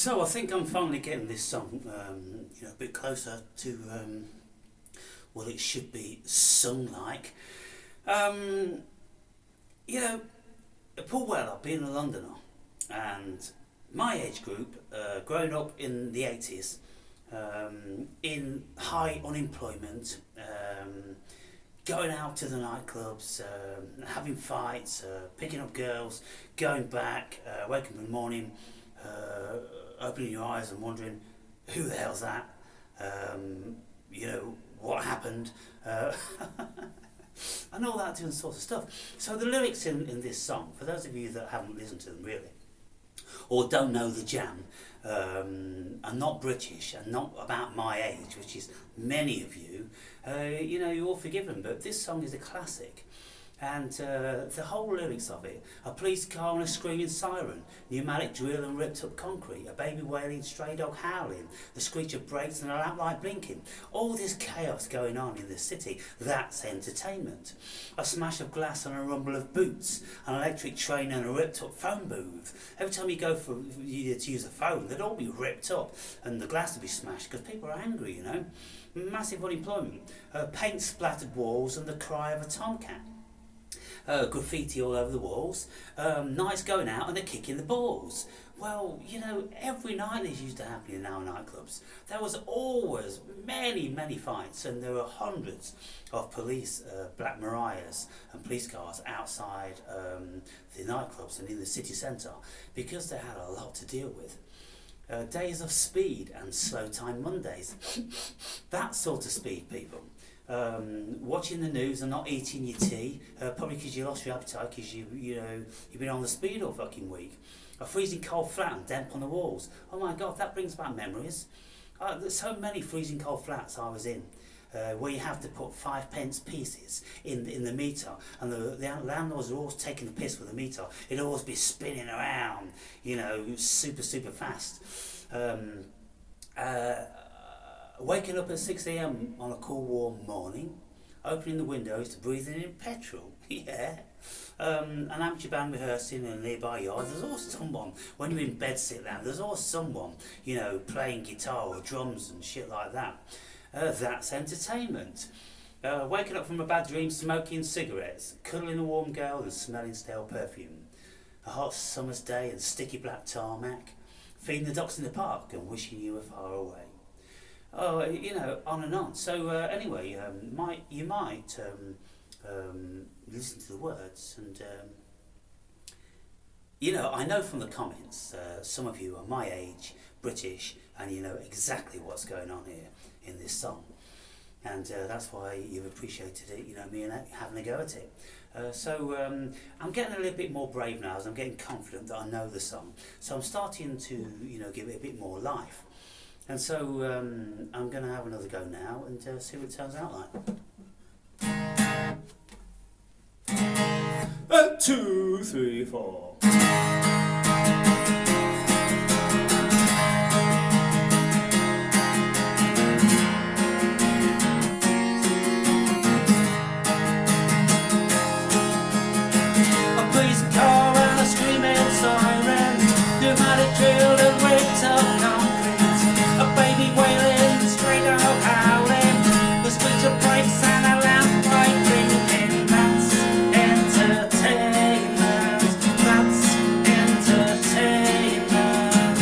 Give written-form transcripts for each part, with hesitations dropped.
So I think I'm finally getting this song, a bit closer to what it should be sung like. Um, you know, Paul Weller, being a Londoner, and my age group, growing up in the 80s, in high unemployment, going out to the nightclubs, having fights, picking up girls, going back, waking up in the morning, opening your eyes and wondering who the hell's that, what happened, and all that different sort of stuff. So the lyrics in this song, for those of you that haven't listened to them really, or don't know the Jam, are not British and not about my age, which is many of you, you're all forgiven, but this song is a classic. And the whole lyrics of it: a police car and a screaming siren, pneumatic drill and ripped up concrete, a baby wailing, stray dog howling, the screech of brakes and a lamp light blinking. All this chaos going on in the city, that's entertainment. A smash of glass and a rumble of boots, an electric train and a ripped up phone booth. Every time you go to use a phone, they'd all be ripped up and the glass would be smashed because people are angry, Massive unemployment, paint splattered walls and the cry of a tomcat. Graffiti all over the walls, nights going out and they're kicking the balls. Well, every night this used to happen in our nightclubs. There was always many fights, and there were hundreds of police, Black Mariahs and police cars outside the nightclubs and in the city centre because they had a lot to deal with. Days of speed and slow time Mondays. That sort of speed, people. Watching the news and not eating your tea, probably because you lost your appetite because you've been on the speed all fucking week. A freezing cold flat and damp on the walls. Oh my god, that brings back memories. There's so many freezing cold flats I was in, where you have to put 5p pieces in the meter, and the landlords are always taking the piss with the meter. It'd always be spinning around, super fast. Waking up at 6 a.m. on a cool, warm morning, opening the windows to breathe in petrol, an amateur band rehearsing in a nearby yard. There's always someone, when you're in bed sit down, there's always someone, playing guitar or drums and shit like that. That's entertainment. Waking up from a bad dream, smoking cigarettes, cuddling a warm girl and smelling stale perfume. A hot summer's day and sticky black tarmac, feeding the ducks in the park and wishing you were far away. Oh, on and on. So anyway, you might listen to the words, and I know from the comments, some of you are my age, British, and you know exactly what's going on here in this song, and that's why you've appreciated it. Me and having a go at it. So I'm getting a little bit more brave now, as I'm getting confident that I know the song. So I'm starting to give it a bit more life. And so I'm going to have another go now and see what it turns out like. 2, 3, 4. A police car and a screaming siren, pneumatic drill and ripped up concrete. A baby wailing, straight dog howling, the screech of brakes and a lamp light blinking. That's entertainment. That's entertainment.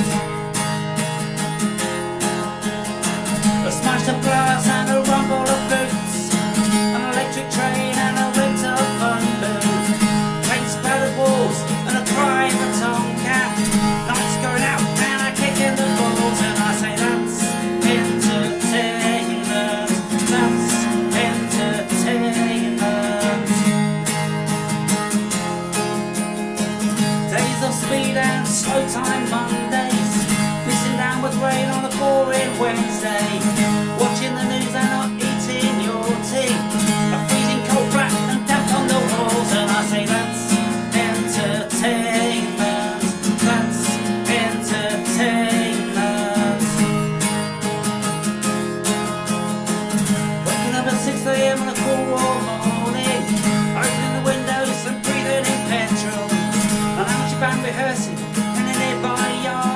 A smash of glass and a rumble of boots, an electric train and a ripped up phone booth, paint splattered walls and a cry of a tomcat. Lights going out and a kick in the balls, and I say that's entertainment. That's entertainment. Days of speed and slow time Mondays, pissing down with rain on a boring Wednesday, watching the news and not eating your tea, a freezing cold flat and damp on the walls, and I say that's entertainment. That's entertainment. Waking up at 6 a.m. on a cool warm morning, opening the windows and breathing in petrol, an amateur band rehearsing in a nearby yard.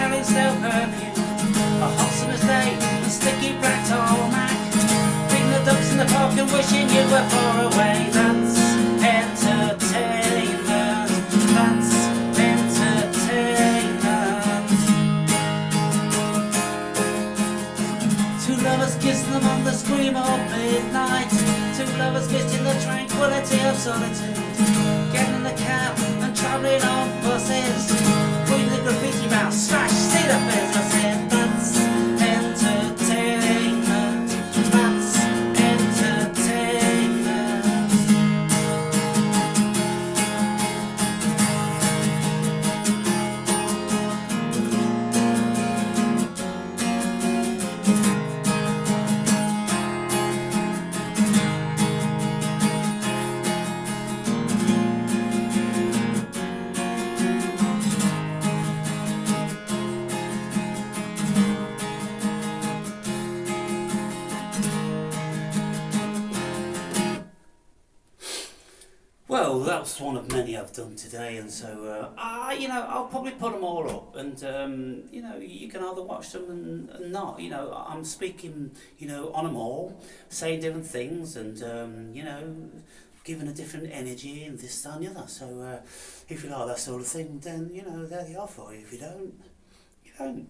smelling stale perfume. A hot summer's day, a sticky black tarmac. Feeding the ducks in the park and wishing you were far away. That's entertainment. That's entertainment. Two lovers kissing them on the scream of midnight. Two lovers missing the tranquility of solitude. Getting in the cab and travelling on buses. Putting the graffiti about, slash, see the businesses. That's entertainment. That's entertainment. Well, that's one of many I've done today, and so I'll probably put them all up, and you can either watch them and not. I'm speaking, on them all, saying different things, and giving a different energy and this, that, and the other. So if you like that sort of thing, then there they are for you. If you don't, you don't.